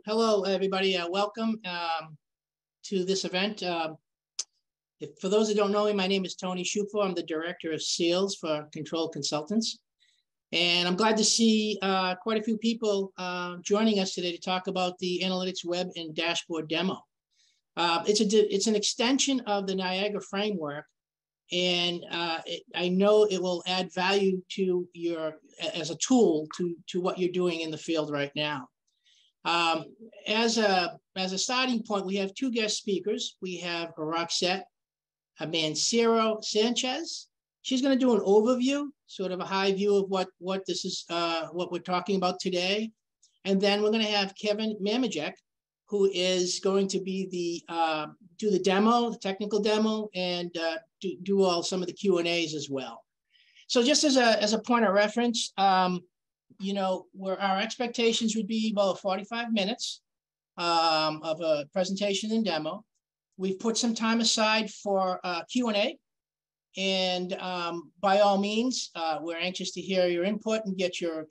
Hello, everybody. Welcome to this event. For those that don't know me, my name is Tony Schufo. I'm the Director of Sales for Control Consultants. And I'm glad to see quite a few people joining us today to talk about the Analytics Web and Dashboard demo. It's an extension of the Niagara framework, and I know it will add value to as a tool to what you're doing in the field right now. As a starting point, we have two guest speakers. We have Roxette Mancero Sanchez. She's going to do an overview, sort of a high view of what this is, what we're talking about today. And then we're going to have Kevin Mamajek, who is going to be do the demo, the technical demo, and do some of the Q&As as well. So just as a point of reference, you know, where our expectations would be about 45 minutes of a presentation and demo. We've put some time aside for Q&A, and by all means, we're anxious to hear your input and get your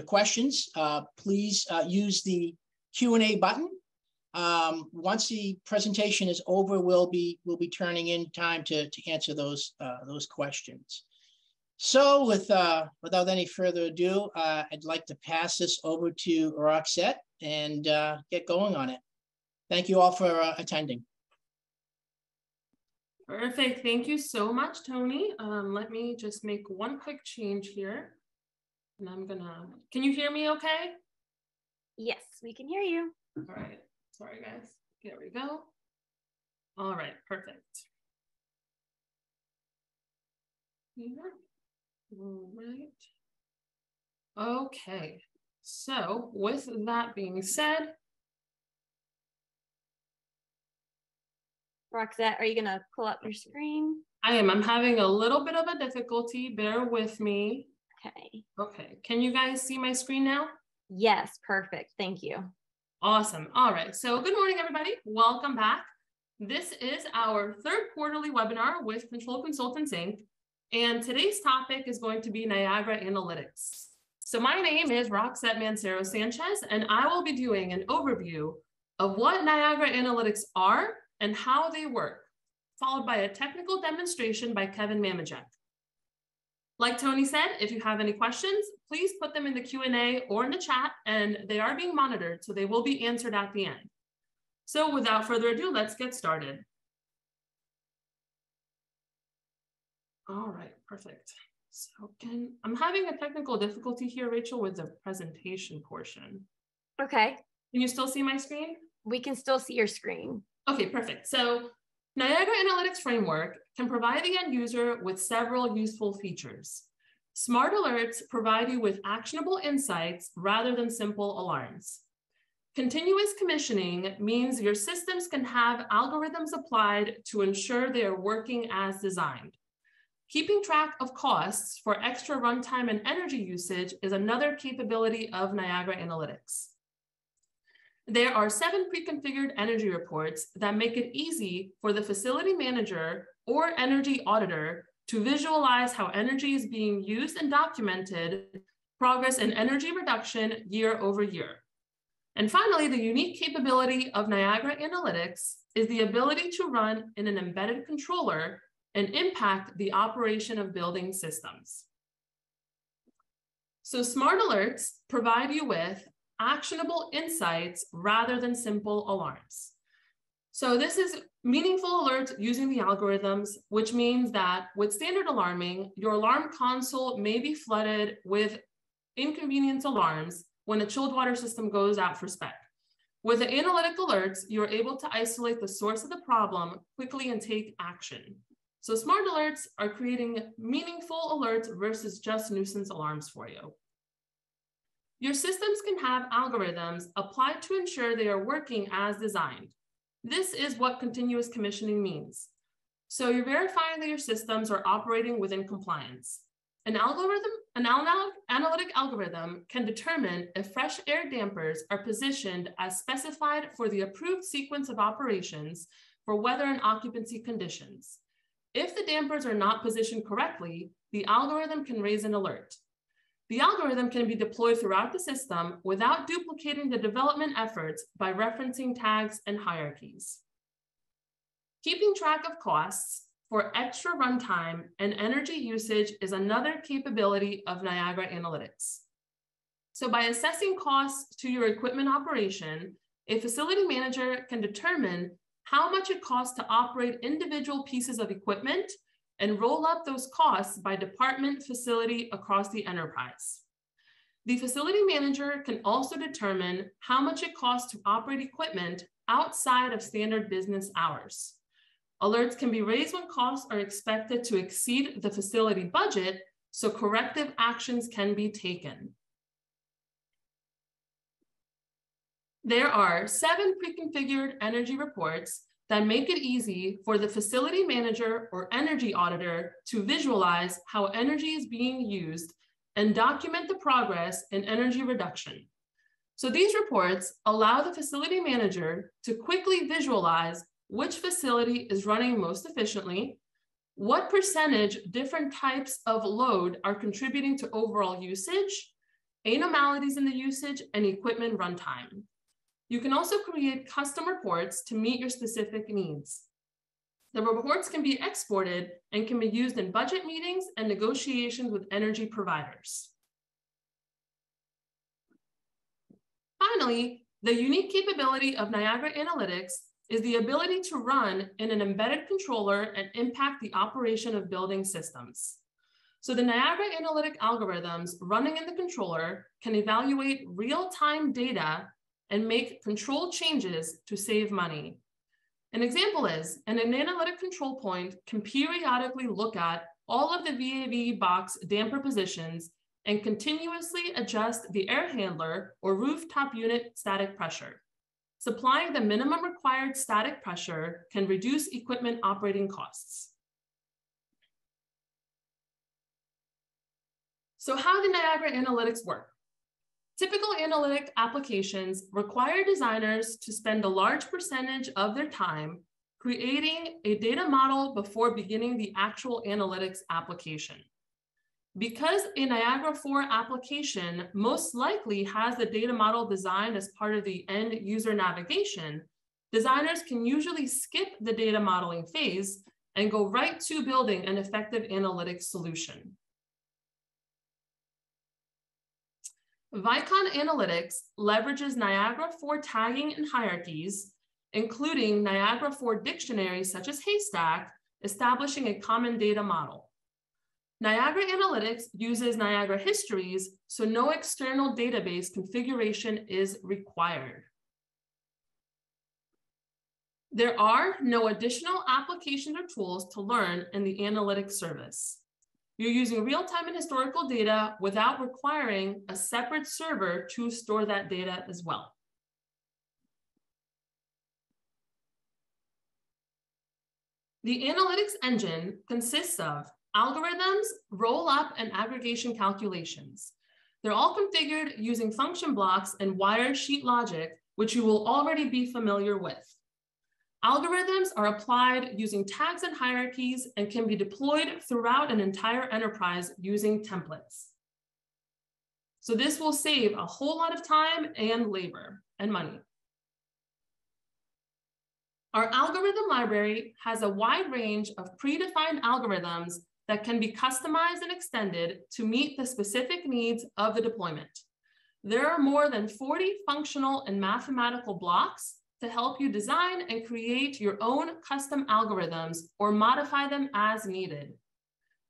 questions. Please use the Q&A button. Once the presentation is over, we'll be turning in time to answer those questions. So without any further ado, I'd like to pass this over to Roxette and get going on it. Thank you all for attending. Perfect. Thank you so much, Tony. Let me just make one quick change here. And can you hear me okay? Yes, we can hear you. All right. Sorry, guys. There we go. All right. Perfect. Here. All right. Okay. So with that being said, Roxette, are you going to pull up your screen? I am. I'm having a little bit of a difficulty. Bear with me. Okay. Okay. Can you guys see my screen now? Yes. Perfect. Thank you. Awesome. All right. So good morning, everybody. Welcome back. This is our third quarterly webinar with Control Consultants, Inc. And today's topic is going to be Niagara Analytics. So my name is Roxette Mancero Sanchez, and I will be doing an overview of what Niagara Analytics are and how they work, followed by a technical demonstration by Kevin Mamajek. Like Tony said, if you have any questions, please put them in the Q&A or in the chat, and they are being monitored, so they will be answered at the end. So without further ado, let's get started. All right, perfect. So I'm having a technical difficulty here, Rachel, with the presentation portion. Okay. Can you still see my screen? We can still see your screen. Okay, perfect. So Niagara Analytics Framework can provide the end user with several useful features. Smart alerts provide you with actionable insights rather than simple alarms. Continuous commissioning means your systems can have algorithms applied to ensure they are working as designed. Keeping track of costs for extra runtime and energy usage is another capability of Niagara Analytics. There are 7 pre-configured energy reports that make it easy for the facility manager or energy auditor to visualize how energy is being used and documented progress in energy reduction year over year. And finally, the unique capability of Niagara Analytics is the ability to run in an embedded controller and impact the operation of building systems. So smart alerts provide you with actionable insights rather than simple alarms. So this is meaningful alerts using the algorithms, which means that with standard alarming, your alarm console may be flooded with inconvenience alarms when a chilled water system goes out for spec. With the analytic alerts, you're able to isolate the source of the problem quickly and take action. So smart alerts are creating meaningful alerts versus just nuisance alarms for you. Your systems can have algorithms applied to ensure they are working as designed. This is what continuous commissioning means. So you're verifying that your systems are operating within compliance. An analytic algorithm can determine if fresh air dampers are positioned as specified for the approved sequence of operations for weather and occupancy conditions. If the dampers are not positioned correctly, the algorithm can raise an alert. The algorithm can be deployed throughout the system without duplicating the development efforts by referencing tags and hierarchies. Keeping track of costs for extra runtime and energy usage is another capability of Niagara Analytics. So by assessing costs to your equipment operation, a facility manager can determine how much it costs to operate individual pieces of equipment and roll up those costs by department facility across the enterprise. The facility manager can also determine how much it costs to operate equipment outside of standard business hours. Alerts can be raised when costs are expected to exceed the facility budget, so corrective actions can be taken. There are 7 pre-configured energy reports that make it easy for the facility manager or energy auditor to visualize how energy is being used and document the progress in energy reduction. So these reports allow the facility manager to quickly visualize which facility is running most efficiently, what percentage different types of load are contributing to overall usage, anomalies in the usage, and equipment runtime. You can also create custom reports to meet your specific needs. The reports can be exported and can be used in budget meetings and negotiations with energy providers. Finally, the unique capability of Niagara Analytics is the ability to run in an embedded controller and impact the operation of building systems. So the Niagara Analytic algorithms running in the controller can evaluate real-time data and make control changes to save money. An example is, an analytic control point can periodically look at all of the VAV box damper positions and continuously adjust the air handler or rooftop unit static pressure. Supplying the minimum required static pressure can reduce equipment operating costs. So how do Niagara Analytics work? Typical analytic applications require designers to spend a large percentage of their time creating a data model before beginning the actual analytics application. Because a Niagara 4 application most likely has the data model designed as part of the end user navigation, designers can usually skip the data modeling phase and go right to building an effective analytics solution. VYKON Analytics leverages Niagara 4 tagging and hierarchies, including Niagara 4 dictionaries such as Haystack, establishing a common data model. Niagara Analytics uses Niagara histories, so no external database configuration is required. There are no additional applications or tools to learn in the analytics service. You're using real-time and historical data without requiring a separate server to store that data as well. The analytics engine consists of algorithms, roll-up, and aggregation calculations. They're all configured using function blocks and wired sheet logic, which you will already be familiar with. Algorithms are applied using tags and hierarchies and can be deployed throughout an entire enterprise using templates. So this will save a whole lot of time and labor and money. Our algorithm library has a wide range of predefined algorithms that can be customized and extended to meet the specific needs of the deployment. There are more than 40 functional and mathematical blocks to help you design and create your own custom algorithms or modify them as needed.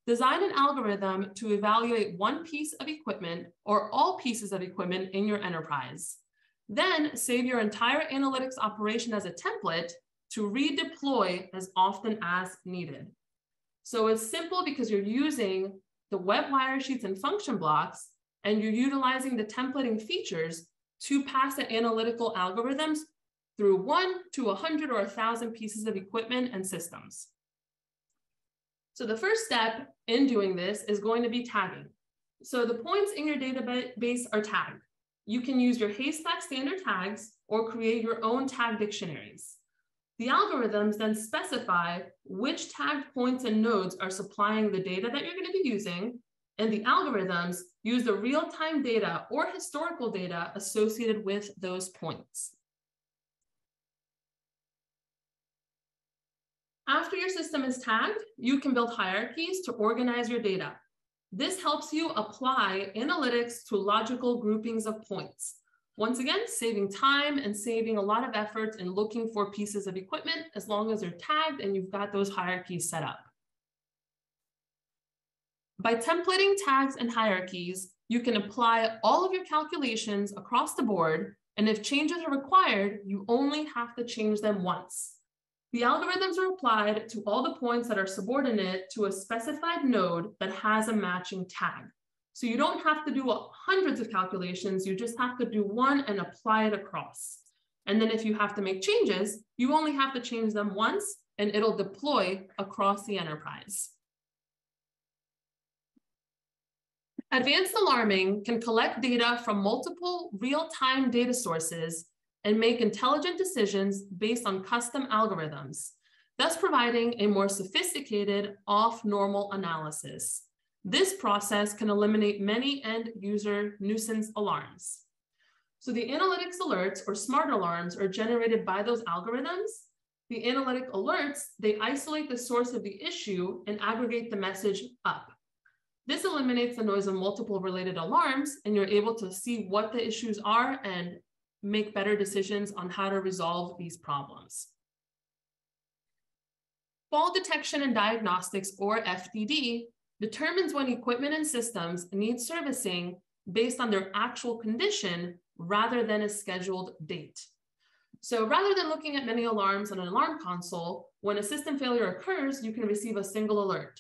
Design an algorithm to evaluate one piece of equipment or all pieces of equipment in your enterprise. Then save your entire analytics operation as a template to redeploy as often as needed. So it's simple because you're using the web wire sheets and function blocks, and you're utilizing the templating features to pass the analytical algorithms through 1 to 100 or 1,000 pieces of equipment and systems. So the first step in doing this is going to be tagging. So the points in your database are tagged. You can use your Haystack standard tags or create your own tag dictionaries. The algorithms then specify which tagged points and nodes are supplying the data that you're going to be using, and the algorithms use the real-time data or historical data associated with those points. After your system is tagged, you can build hierarchies to organize your data. This helps you apply analytics to logical groupings of points. Once again, saving time and saving a lot of effort in looking for pieces of equipment as long as they're tagged and you've got those hierarchies set up. By templating tags and hierarchies, you can apply all of your calculations across the board, and if changes are required, you only have to change them once. The algorithms are applied to all the points that are subordinate to a specified node that has a matching tag. So you don't have to do hundreds of calculations, you just have to do one and apply it across. And then if you have to make changes, you only have to change them once and it'll deploy across the enterprise. Advanced alarming can collect data from multiple real-time data sources and make intelligent decisions based on custom algorithms, thus providing a more sophisticated off-normal analysis. This process can eliminate many end-user nuisance alarms. So the analytics alerts or smart alarms are generated by those algorithms. The analytic alerts, they isolate the source of the issue and aggregate the message up. This eliminates the noise of multiple related alarms, and you're able to see what the issues are and make better decisions on how to resolve these problems. Fault detection and diagnostics, or FDD, determines when equipment and systems need servicing based on their actual condition rather than a scheduled date. So rather than looking at many alarms on an alarm console, when a system failure occurs, you can receive a single alert.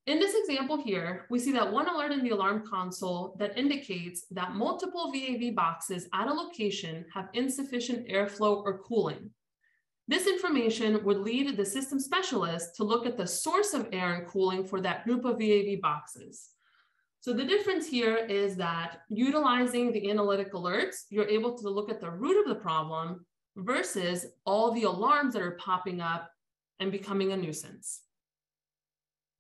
In this example here, we see that one alert in the alarm console that indicates that multiple VAV boxes at a location have insufficient airflow or cooling. This information would lead the system specialist to look at the source of air and cooling for that group of VAV boxes. So the difference here is that utilizing the analytic alerts, you're able to look at the root of the problem versus all the alarms that are popping up and becoming a nuisance.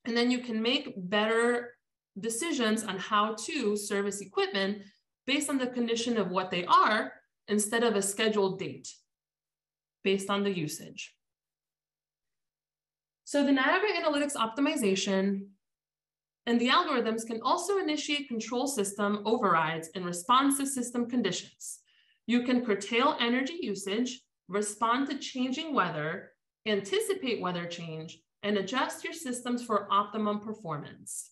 And then you can make better decisions on how to service equipment based on the condition of what they are instead of a scheduled date based on the usage. So the Niagara Analytics optimization and the algorithms can also initiate control system overrides in response to system conditions. You can curtail energy usage, respond to changing weather, anticipate weather change, and adjust your systems for optimum performance.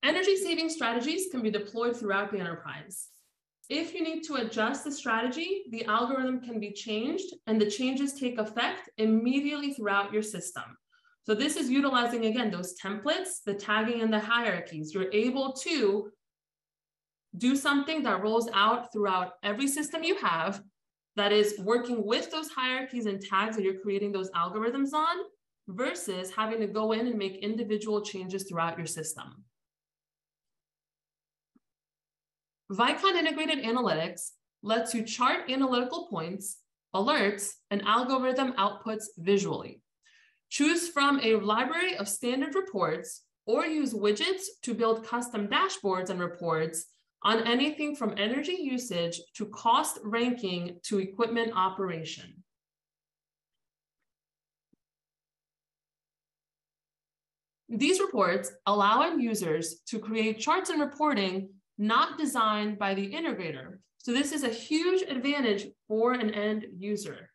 Energy saving strategies can be deployed throughout the enterprise. If you need to adjust the strategy, the algorithm can be changed and the changes take effect immediately throughout your system. So this is utilizing, again, those templates, the tagging and the hierarchies. You're able to do something that rolls out throughout every system you have that is working with those hierarchies and tags that you're creating those algorithms on versus having to go in and make individual changes throughout your system. VYKON Integrated Analytics lets you chart analytical points, alerts, and algorithm outputs visually. Choose from a library of standard reports or use widgets to build custom dashboards and reports on anything from energy usage to cost ranking to equipment operation. These reports allow end users to create charts and reporting not designed by the integrator. So this is a huge advantage for an end user.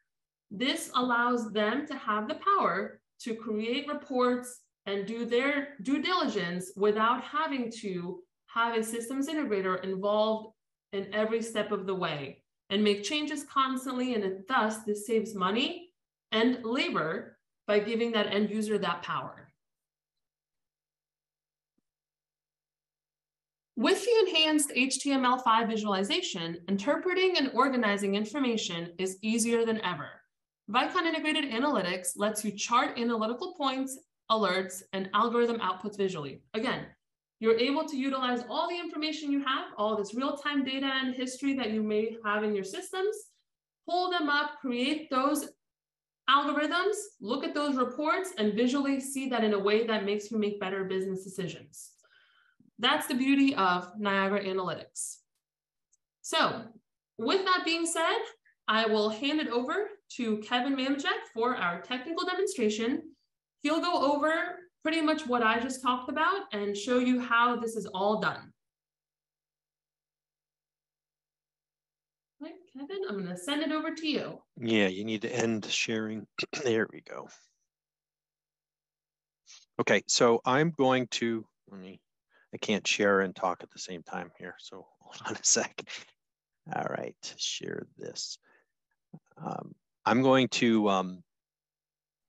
This allows them to have the power to create reports and do their due diligence without having to have a systems integrator involved in every step of the way and make changes constantly, and thus this saves money and labor by giving that end user that power. With the enhanced HTML5 visualization, interpreting and organizing information is easier than ever. VYKON Integrated Analytics lets you chart analytical points, alerts, and algorithm outputs visually. Again, you're able to utilize all the information you have, all this real-time data and history that you may have in your systems, pull them up, create those algorithms, look at those reports and visually see that in a way that makes you make better business decisions. That's the beauty of Niagara Analytics. So with that being said, I will hand it over to Kevin Mamachek for our technical demonstration. He'll go over pretty much what I just talked about and show you how this is all done. Right, Kevin, I'm going to send it over to you. Yeah, you need to end sharing. There we go. Okay, so I'm going to, I can't share and talk at the same time here, so hold on a sec. All right, share this. I'm going to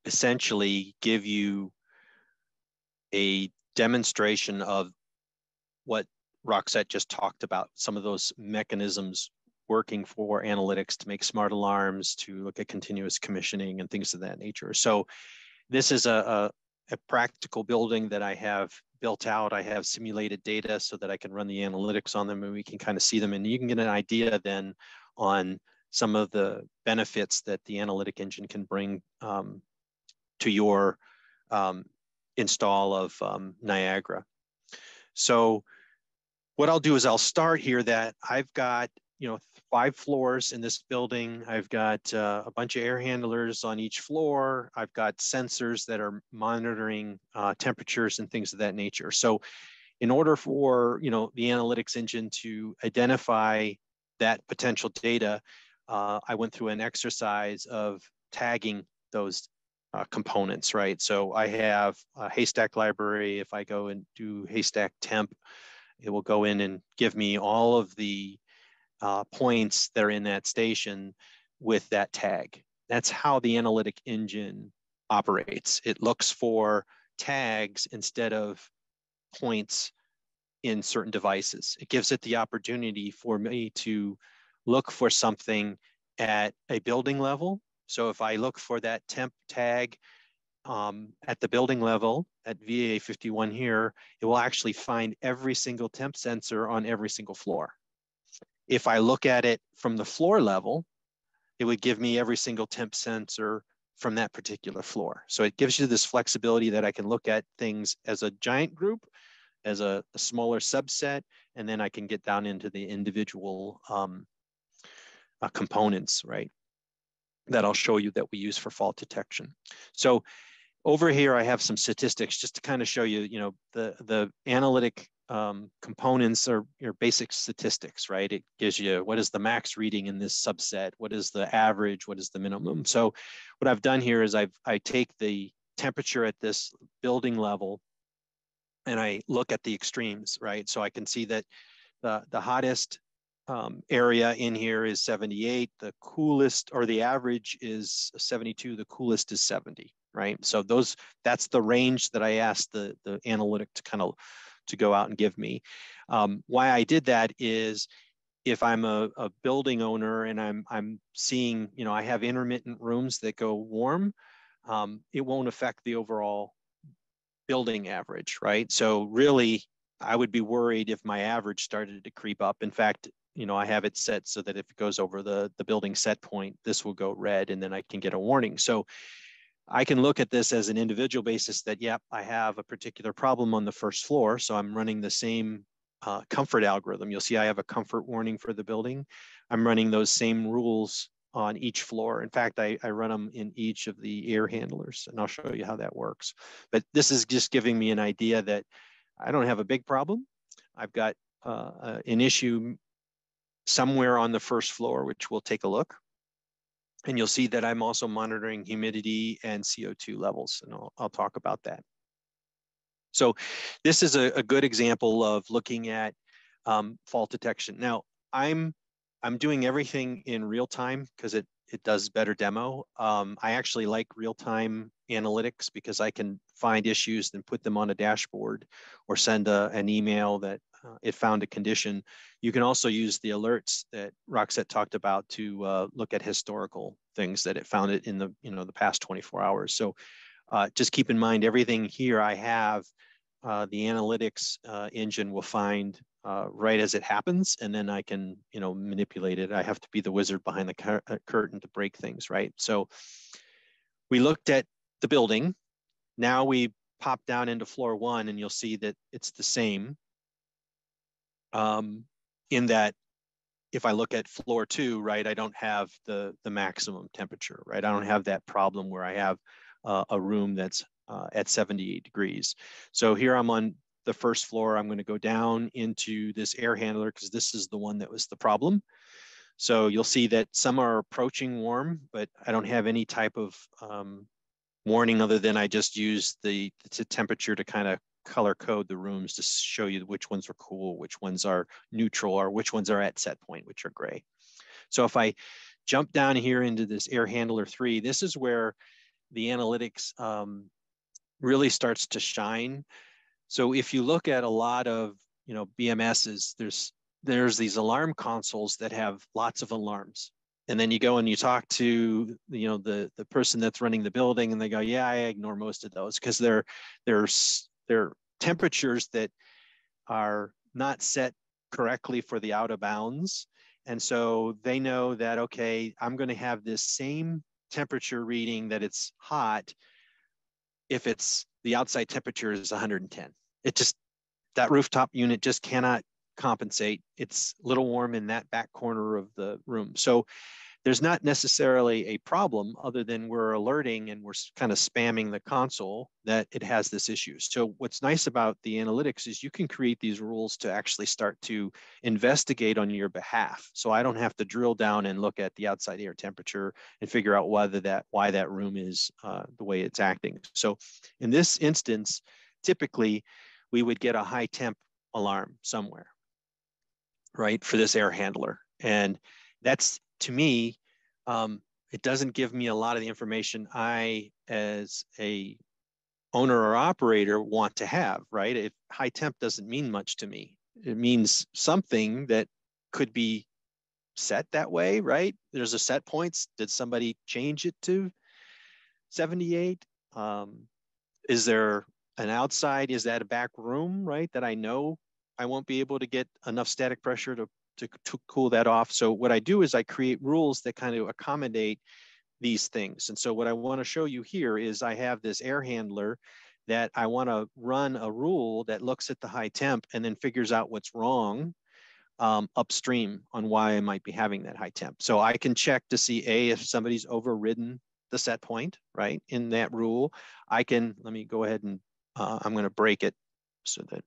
essentially give you a demonstration of what Roxette just talked about, some of those mechanisms working for analytics to make smart alarms, to look at continuous commissioning and things of that nature. So this is a practical building that I have built out. I have simulated data so that I can run the analytics on them and we can kind of see them. And you can get an idea then on some of the benefits that the analytic engine can bring to your install of Niagara. So what I'll do is I'll start here that I've got 5 floors in this building. I've got a bunch of air handlers on each floor. I've got sensors that are monitoring temperatures and things of that nature. So in order for the analytics engine to identify that potential data, I went through an exercise of tagging those components, right? So I have a haystack library. If I go and do haystack temp, it will go in and give me all of the points that are in that station with that tag. That's how the analytic engine operates. It looks for tags instead of points in certain devices. It gives it the opportunity for me to look for something at a building level. So if I look for that temp tag at the building level at VA51 here, it will actually find every single temp sensor on every single floor. If I look at it from the floor level, it would give me every single temp sensor from that particular floor. So it gives you this flexibility that I can look at things as a giant group, as a smaller subset, and then I can get down into the individual components, right, that I'll show you that we use for fault detection. So over here, I have some statistics just to kind of show you, the analytic components are your basic statistics, right? It gives you what is the max reading in this subset, what is the average, what is the minimum. So what I've done here is I take the temperature at this building level and I look at the extremes, right? So I can see that the hottest area in here is 78, the coolest, or the average is 72, the coolest is 70, right? So that's the range that I asked the analytic to kind of to go out and give me. Why I did that is if I'm a building owner and I'm seeing, I have intermittent rooms that go warm, it won't affect the overall building average, right? So really, I would be worried if my average started to creep up. In fact, I have it set so that if it goes over the building set point, this will go red and then I can get a warning. So I can look at this as an individual basis that, yep, I have a particular problem on the first floor. So I'm running the same comfort algorithm. You'll see I have a comfort warning for the building. I'm running those same rules on each floor. In fact, I run them in each of the air handlers, and I'll show you how that works. But this is just giving me an idea that I don't have a big problem. I've got an issue somewhere on the first floor, which we'll take a look. And you'll see that I'm also monitoring humidity and CO2 levels, and I'll talk about that. So this is a good example of looking at fault detection. Now, I'm doing everything in real time because it does better demo. I actually like real-time analytics because I can find issues and put them on a dashboard or send an email that it found a condition. You can also use the alerts that Roxette talked about to look at historical things that it found it in the the past 24 hours. So just keep in mind everything here I have, the analytics engine will find right as it happens, and then I can manipulate it. I have to be the wizard behind the curtain to break things, right? So we looked at the building. Now we pop down into floor 1 and you'll see that it's the same. In that, if I look at floor 2, right, I don't have the maximum temperature, right? I don't have that problem where I have a room that's at 78 degrees. So here I'm on the first floor. I'm going to go down into this air handler because this is the one that was the problem. So you'll see that some are approaching warm, but I don't have any type of warning other than I just use the temperature to kind of color code the rooms to show you which ones are cool, which ones are neutral, or which ones are at set point, which are gray. So if I jump down here into this air handler 3, this is where the analytics really starts to shine. So if you look at a lot of, you know, BMSs, there's these alarm consoles that have lots of alarms. And then you go and you talk to, you know, the person that's running the building, and they go, yeah, I ignore most of those because they're temperatures that are not set correctly for the out of bounds. And so they know that, okay, I'm going to have this same temperature reading that it's hot if it's the outside temperature is 110. It just, that rooftop unit just cannot compensate. It's a little warm in that back corner of the room. So there's not necessarily a problem other than we're alerting and we're kind of spamming the console that it has this issue. So what's nice about the analytics is you can create these rules to actually start to investigate on your behalf. So I don't have to drill down and look at the outside air temperature and figure out why that room is the way it's acting. So in this instance, typically we would get a high temp alarm somewhere, right, for this air handler. And that's, to me, it doesn't give me a lot of the information I, as a owner or operator, want to have, right? If high temp doesn't mean much to me. It means something that could be set that way, right? There's a set points. Did somebody change it to 78? Is there an outside? Is that a back room, right? That I know I won't be able to get enough static pressure to cool that off. So what I do is I create rules that kind of accommodate these things. And so what I want to show you here is I have this air handler that I want to run a rule that looks at the high temp and then figures out what's wrong upstream on why I might be having that high temp. So I can check to see, A, if somebody's overridden the set point, right, in that rule. I can, let me go ahead and I'm going to break it so that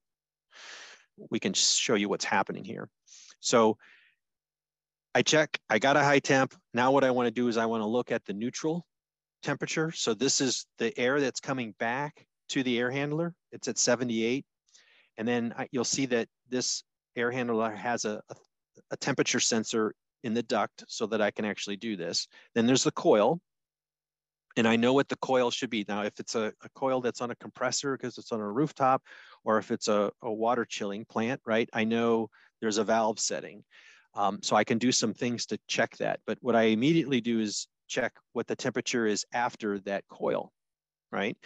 we can show you what's happening here. So I check, I got a high temp. Now what I want to do is I want to look at the neutral temperature. So this is the air that's coming back to the air handler. It's at 78. And then you'll see that this air handler has a temperature sensor in the duct so that I can actually do this. Then there's the coil. And I know what the coil should be. Now, if it's a coil that's on a compressor because it's on a rooftop, or if it's a water chilling plant, right? I know there's a valve setting. So I can do some things to check that. But what I immediately do is check what the temperature is after that coil, right?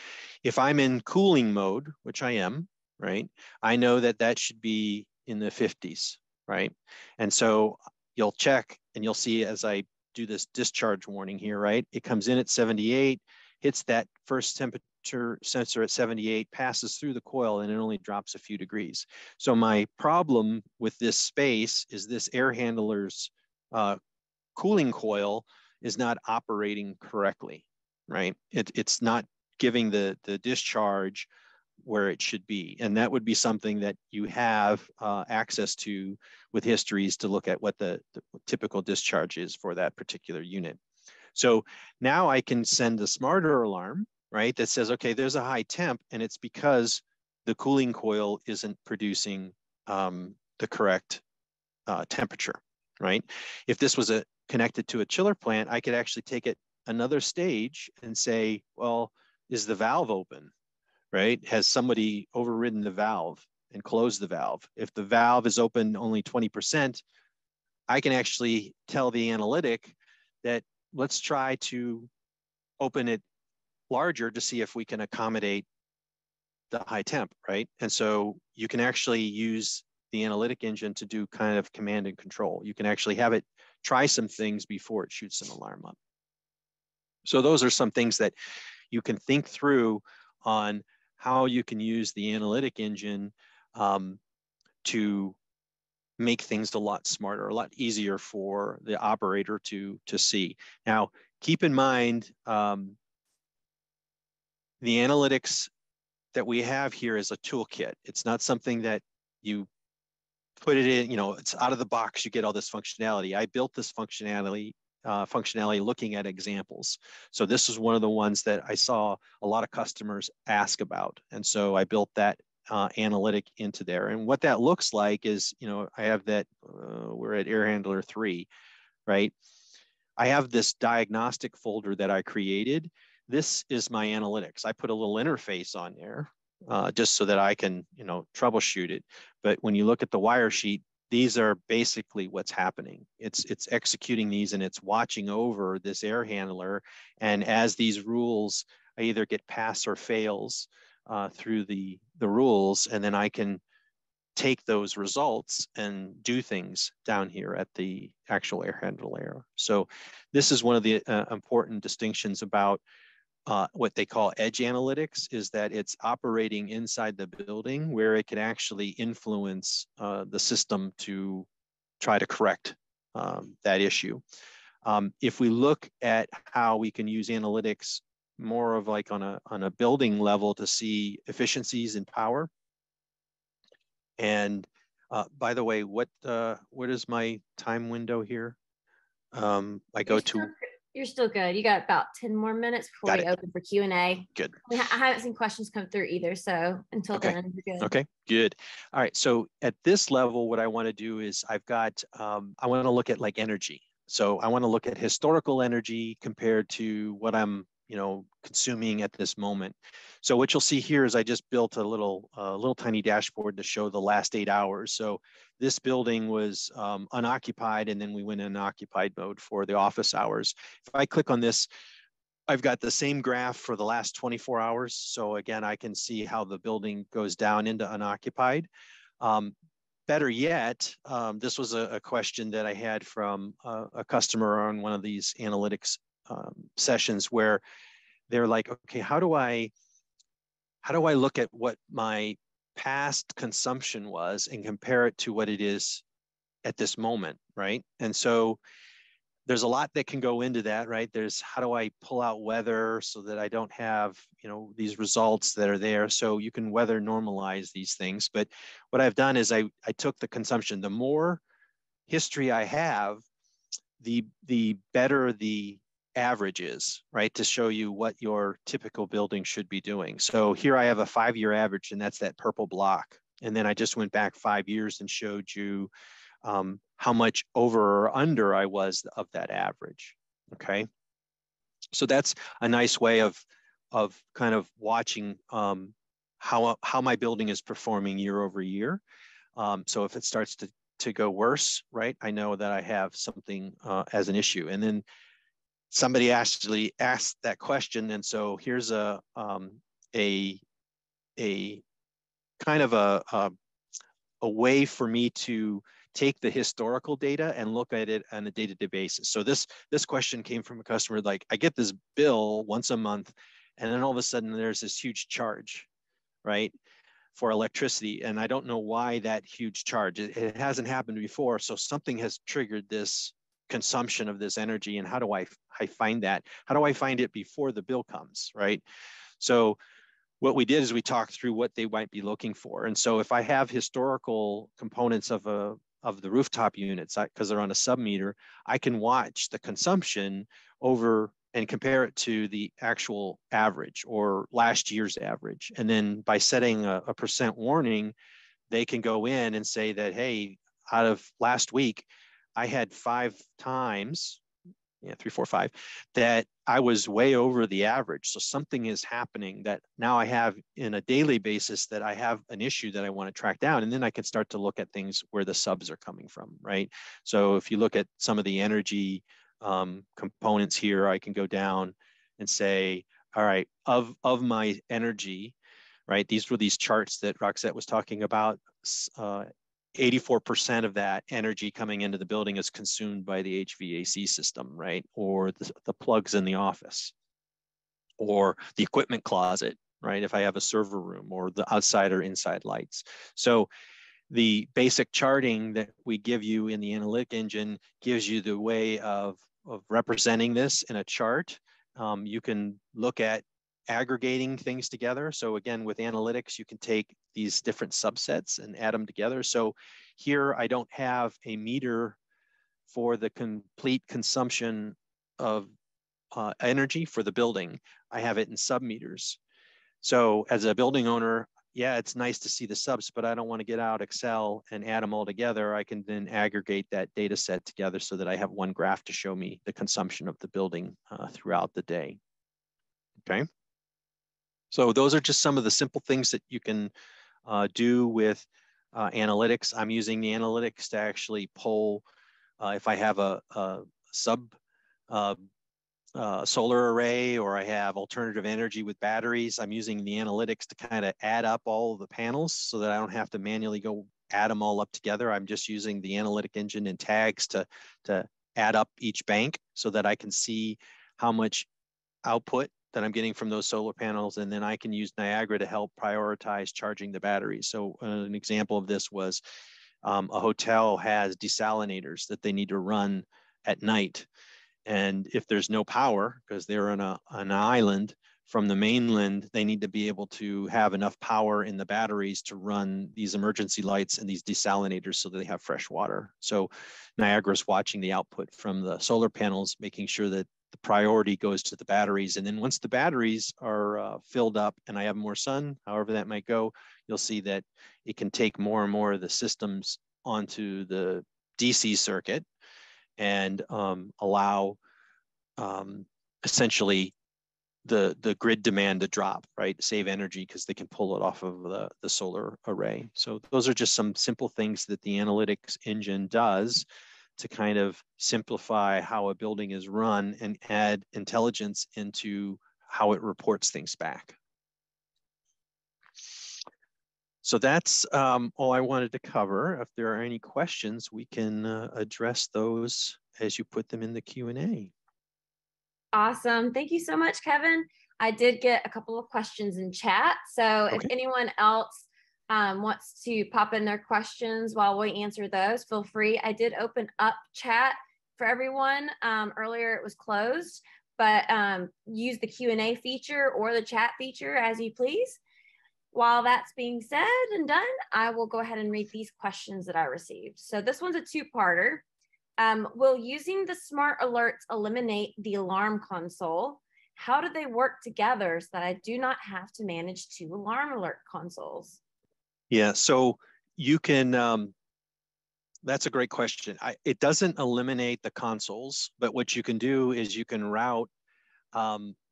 If I'm in cooling mode, which I am, right? I know that that should be in the 50s, right? And so you'll check and you'll see as I do this discharge warning here, right? It comes in at 78, hits that first temperature sensor at 78, passes through the coil, and it only drops a few degrees. So my problem with this space is this air handler's cooling coil is not operating correctly, right? It's not giving the discharge where it should be. And that would be something that you have access to with histories to look at what the typical discharge is for that particular unit. So now I can send a smarter alarm, right? That says, okay, there's a high temp and it's because the cooling coil isn't producing the correct temperature, right? If this was connected to a chiller plant, I could actually take it another stage and say, well, is the valve open? Right? Has somebody overridden the valve and closed the valve? If the valve is open only 20%, I can actually tell the analytic that let's try to open it larger to see if we can accommodate the high temp, right? And so you can actually use the analytic engine to do kind of command and control. You can actually have it try some things before it shoots an alarm up. So those are some things that you can think through on how you can use the analytic engine to make things a lot smarter, a lot easier for the operator to see. Now, keep in mind, the analytics that we have here is a toolkit. It's not something that you put it in, it's out of the box, you get all this functionality. I built this functionality looking at examples. So this is one of the ones that I saw a lot of customers ask about. And so I built that analytic into there. And what that looks like is, I have that, we're at Air Handler 3, right? I have this diagnostic folder that I created. This is my analytics. I put a little interface on there just so that I can, troubleshoot it. But when you look at the wire sheet, these are basically what's happening. It's executing these and it's watching over this air handler. And as these rules, I either get pass or fails through the rules, and then I can take those results and do things down here at the actual air handler layer. So this is one of the important distinctions about what they call edge analytics, is that it's operating inside the building where it can actually influence the system to try to correct that issue. If we look at how we can use analytics more of like on a building level to see efficiencies in power. And by the way, what is my time window here? I go to. You're still good. You got about 10 more minutes before we open for Q&A. Good. I haven't seen questions come through either. So until then, you're good. Okay, good. All right. So at this level, what I want to do is I've got, I want to look at like energy. So I want to look at historical energy compared to what I'm, consuming at this moment. So what you'll see here is I just built a little tiny dashboard to show the last 8 hours. So this building was unoccupied, and then we went in occupied mode for the office hours. If I click on this, I've got the same graph for the last 24 hours. So again, I can see how the building goes down into unoccupied. Better yet, this was a question that I had from a customer on one of these analytics sessions where they're like, okay, how do I look at what my past consumption was and compare it to what it is at this moment, right? And so there's a lot that can go into that, right? There's how do I pull out weather so that I don't have, these results that are there. So you can weather normalize these things. But what I've done is I took the consumption. The more history I have, the better the average is, right? To show you what your typical building should be doing. So here I have a 5-year average, and that's that purple block. And then I just went back 5 years and showed you how much over or under I was of that average. Okay. So that's a nice way of kind of watching how my building is performing year over year. So if it starts to go worse, right, I know that I have something as an issue. And then somebody actually asked that question, and so here's a kind of a way for me to take the historical data and look at it on a day-to-day basis. So this question came from a customer, like, I get this bill once a month, and then all of a sudden there's this huge charge, right, for electricity, and I don't know why that huge charge. It hasn't happened before, so something has triggered this consumption of this energy, and how do I find that? How do I find it before the bill comes, right? So what we did is we talked through what they might be looking for. And so if I have historical components of the rooftop units, because they're on a sub-meter, I can watch the consumption over and compare it to the actual average or last year's average. And then by setting a percent warning, they can go in and say that, hey, out of last week, I had 5 times, 3, 4, 5, that I was way over the average. So something is happening that now I have in a daily basis that I have an issue that I want to track down. And then I can start to look at things where the subs are coming from, right? So if you look at some of the energy components here, I can go down and say, all right, of my energy, right? These were these charts that Roxette was talking about. 84% of that energy coming into the building is consumed by the HVAC system, right? Or the plugs in the office, or the equipment closet, right? If I have a server room, or the outside or inside lights. So the basic charting that we give you in the Analytic engine gives you the way of representing this in a chart. You can look at aggregating things together. So again, with analytics, you can take these different subsets and add them together. So here I don't have a meter for the complete consumption of energy for the building. I have it in submeters. So as a building owner, yeah, it's nice to see the subs, but I don't want to get out Excel and add them all together. I can then aggregate that data set together so that I have one graph to show me the consumption of the building throughout the day. Okay. So those are just some of the simple things that you can do with analytics. I'm using the analytics to actually pull, if I have a sub solar array, or I have alternative energy with batteries, I'm using the analytics to kind of add up all of the panels so that I don't have to manually go add them all up together. I'm just using the analytic engine and tags to add up each bank so that I can see how much output that I'm getting from those solar panels. And then I can use Niagara to help prioritize charging the batteries. So an example of this was a hotel has desalinators that they need to run at night. And if there's no power, because they're on an island from the mainland, they need to be able to have enough power in the batteries to run these emergency lights and these desalinators so that they have fresh water. So Niagara's watching the output from the solar panels, making sure that the priority goes to the batteries. And then once the batteries are filled up and I have more sun, however that might go, you'll see that it can take more and more of the systems onto the DC circuit and allow essentially the grid demand to drop, right? Save energy because they can pull it off of the solar array. So those are just some simple things that the analytics engine does to kind of simplify how a building is run and add intelligence into how it reports things back. So that's all I wanted to cover. If there are any questions, we can address those as you put them in the Q&A. Awesome. Thank you so much, Kevin. I did get a couple of questions in chat. So if anyone else wants to pop in their questions while we answer those, feel free. I did open up chat for everyone. Earlier it was closed, but use the Q&A feature or the chat feature as you please. While that's being said and done, I will go ahead and read these questions that I received. So this one's a two-parter. Will using the smart alerts eliminate the alarm console? How do they work together so that I do not have to manage two alarm alert consoles? Yeah, so you can, that's a great question. It doesn't eliminate the consoles, but what you can do is you can route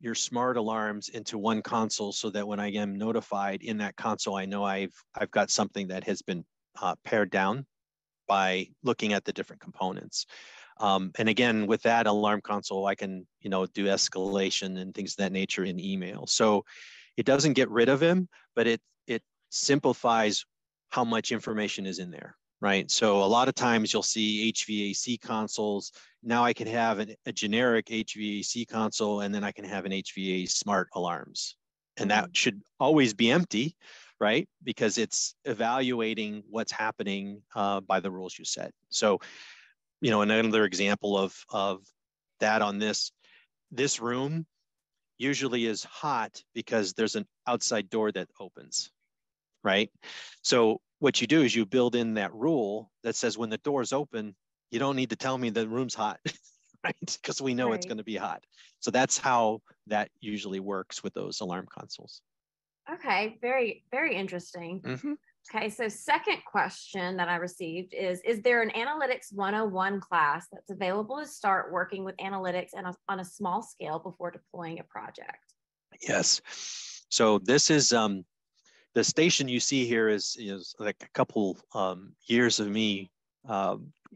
your smart alarms into one console so that when I am notified in that console, I know I've got something that has been pared down by looking at the different components. And again, with that alarm console, I can, do escalation and things of that nature in email. So it doesn't get rid of him, but it simplifies how much information is in there, right? So a lot of times you'll see HVAC consoles. Now I can have a generic HVAC console, and then I can have an HVAC smart alarms. And that should always be empty, right? Because it's evaluating what's happening by the rules you set. So, another example of that on this room usually is hot because there's an outside door that opens, right? So what you do is you build in that rule that says when the door's open, you don't need to tell me the room's hot, right? Because we know it's going to be hot. So that's how that usually works with those alarm consoles. Okay, very, very interesting. Mm-hmm. Okay, so second question that I received is there an Analytics 101 class that's available to start working with analytics and on a small scale before deploying a project? Yes. So this is the station you see here is like a couple years of me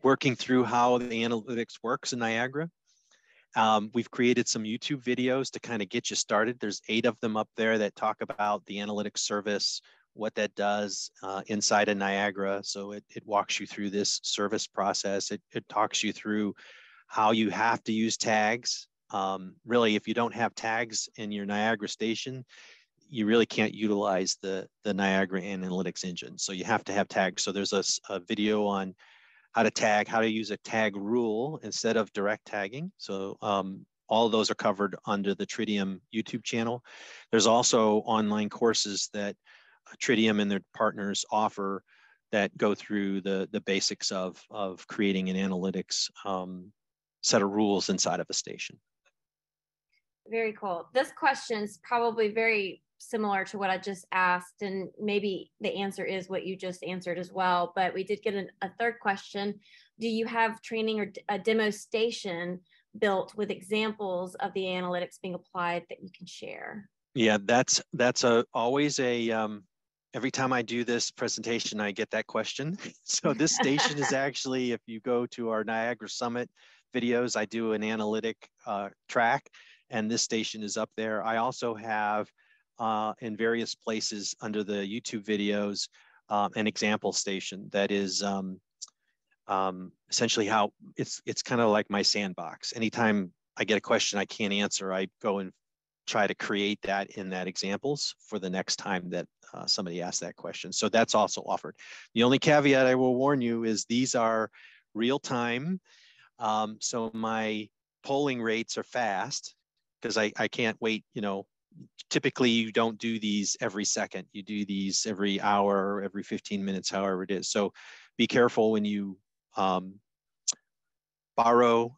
working through how the analytics works in Niagara. We've created some YouTube videos to kind of get you started. There's 8 of them up there that talk about the analytics service, what that does inside of Niagara. So it walks you through this service process. It talks you through how you have to use tags. Really, if you don't have tags in your Niagara station, you really can't utilize the Niagara Analytics engine. So you have to have tags. So there's a video on how to tag, how to use a tag rule instead of direct tagging. So all of those are covered under the Tritium YouTube channel. There's also online courses that Tritium and their partners offer that go through the basics of creating an analytics set of rules inside of a station. Very cool. This question is probably very similar to what I just asked, and maybe the answer is what you just answered as well, but we did get a third question. Do you have training or a demo station built with examples of the analytics being applied that you can share? Yeah, that's always a, every time I do this presentation, I get that question. So this station is actually, if you go to our Niagara Summit videos, I do an analytic track, and this station is up there. I also have in various places under the YouTube videos an example station that is essentially how it's kind of like my sandbox. Anytime I get a question I can't answer, I go and try to create that in that examples for the next time that somebody asks that question. So that's also offered. The only caveat I will warn you is these are real time. So my polling rates are fast because I can't wait, you know. Typically you don't do these every second. You do these every hour or every 15 minutes, however it is. So be careful when you borrow,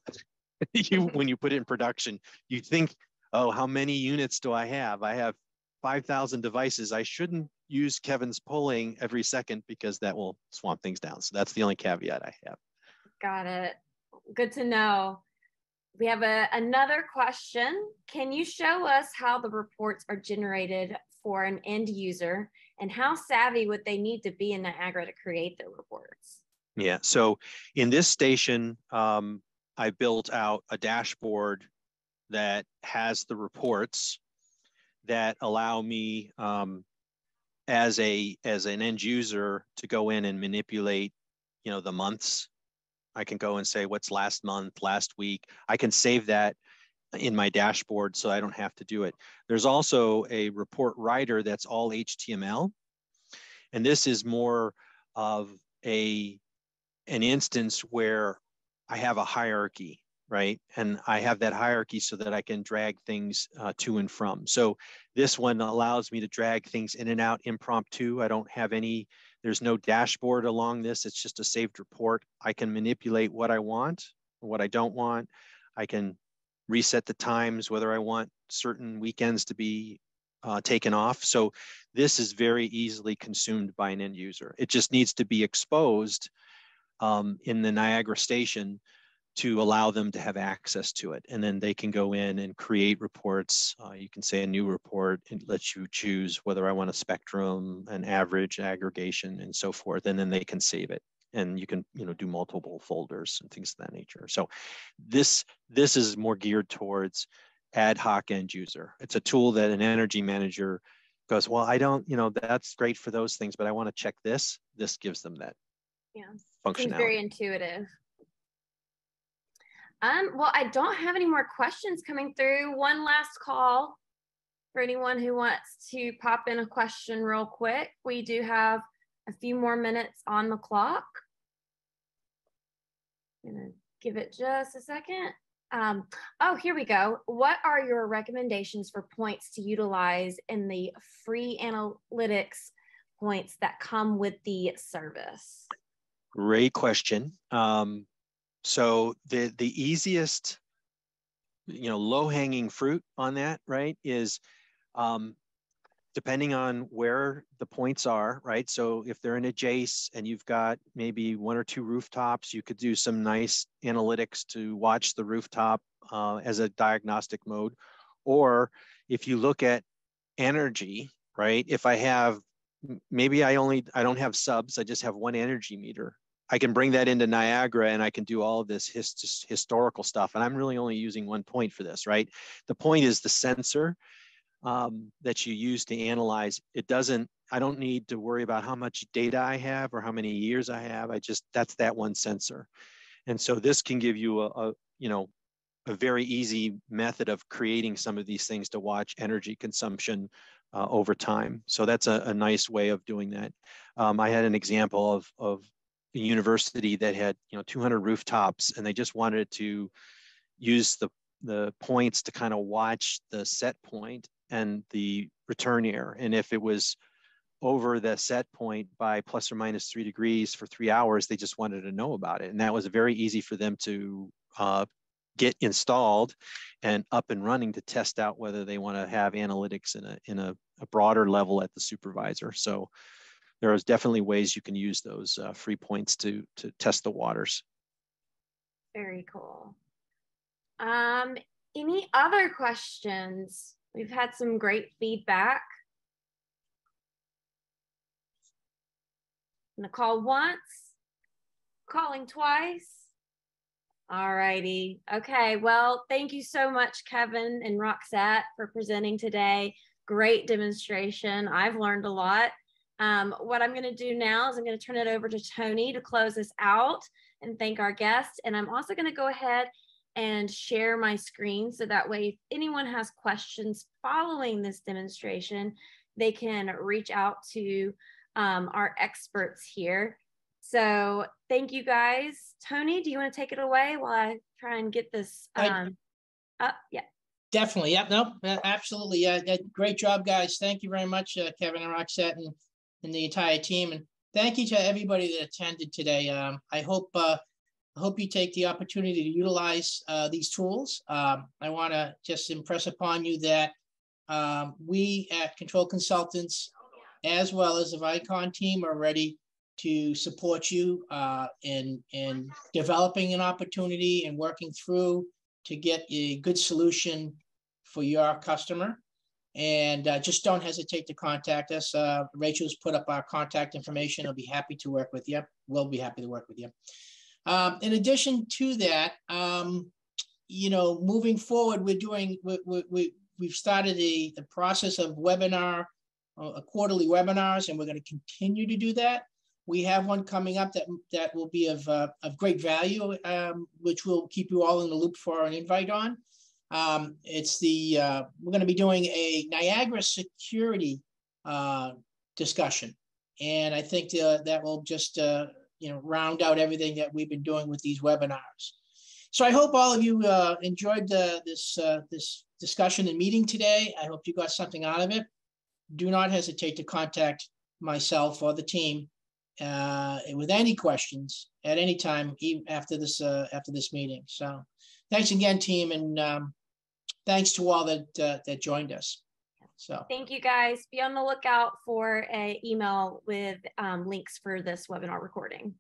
when you put it in production, you think, oh, how many units do I have? I have 5,000 devices. I shouldn't use Kevin's polling every second because that will swamp things down. So that's the only caveat I have. Got it. Good to know. We have another question. Can you show us how the reports are generated for an end user, and how savvy would they need to be in Niagara to create the reports? Yeah, so in this station, I built out a dashboard that has the reports that allow me as an end user to go in and manipulate, you know, the months. I can go and say what's last month, last week. I can save that in my dashboard so I don't have to do it. There's also a report writer that's all HTML. And this is more of an instance where I have a hierarchy, right? And I have that hierarchy so that I can drag things to and from. So this one allows me to drag things in and out impromptu. I don't have any, there's no dashboard along this. It's just a saved report. I can manipulate what I want, what I don't want. I can reset the times, whether I want certain weekends to be taken off. So this is very easily consumed by an end user. It just needs to be exposed in the Niagara station to allow them to have access to it. And then they can go in and create reports. You can say a new report. It lets you choose whether I want a spectrum, an average, aggregation, and so forth. And then they can save it. And you can, you know, do multiple folders and things of that nature. So this is more geared towards ad hoc end user. It's a tool that an energy manager goes, well, I don't, you know, that's great for those things, but I want to check this. This gives them that functionality. Seems very intuitive. Well, I don't have any more questions coming through. One last call for anyone who wants to pop in a question real quick. We do have a few more minutes on the clock. I'm gonna give it just a second. Oh, here we go. What are your recommendations for points to utilize in the free analytics points that come with the service? Great question. So the easiest, you know, low-hanging fruit on that, right, is depending on where the points are, right? So if they're in a Jace and you've got maybe one or two rooftops, you could do some nice analytics to watch the rooftop as a diagnostic mode. Or if you look at energy, right? If I have, maybe I don't have subs, I just have one energy meter. I can bring that into Niagara and I can do all of this historical stuff. And I'm really only using one point for this, right? The point is the sensor that you use to analyze, I don't need to worry about how much data I have or how many years I have. That's that one sensor. And so this can give you a very easy method of creating some of these things to watch energy consumption over time. So that's a nice way of doing that. I had an example of a university that had 200 rooftops, and they just wanted to use the points to kind of watch the set point and the return error. And if it was over the set point by plus or minus 3 degrees for 3 hours, they just wanted to know about it. And that was very easy for them to get installed and up and running to test out whether they want to have analytics in a broader level at the supervisor. So there is definitely ways you can use those free points to test the waters. Very cool. Any other questions? We've had some great feedback. I'm gonna call once, calling twice. All righty. Okay. Well, thank you so much, Kevin and Roxette, for presenting today. Great demonstration. I've learned a lot. What I'm going to do now is I'm going to turn it over to Tony to close this out and thank our guests. And I'm also going to go ahead and share my screen so that way if anyone has questions following this demonstration, they can reach out to our experts here. So thank you guys. Tony, do you want to take it away while I try and get this up? Yeah. Definitely. Yeah, no, absolutely. Yeah, great job, guys. Thank you very much, Kevin and Roxette and the entire team. And thank you to everybody that attended today. I hope you take the opportunity to utilize these tools. I want to just impress upon you that we at Control Consultants, as well as the VYKON team, are ready to support you in developing an opportunity and working through to get a good solution for your customer. And just don't hesitate to contact us. Rachel's put up our contact information. I'll be happy to work with you. We'll be happy to work with you. In addition to that, moving forward, we've started the process of quarterly webinars, and we're going to continue to do that. We have one coming up that will be of great value, which we'll keep you all in the loop for an invite on. We're going to be doing a Niagara security discussion, and I think that will just round out everything that we've been doing with these webinars. So I hope all of you enjoyed this discussion and meeting today. I hope you got something out of it. Do not hesitate to contact myself or the team with any questions at any time, even after this meeting. So thanks again, team, and thanks to all that joined us. So thank you, guys. Be on the lookout for an email with links for this webinar recording.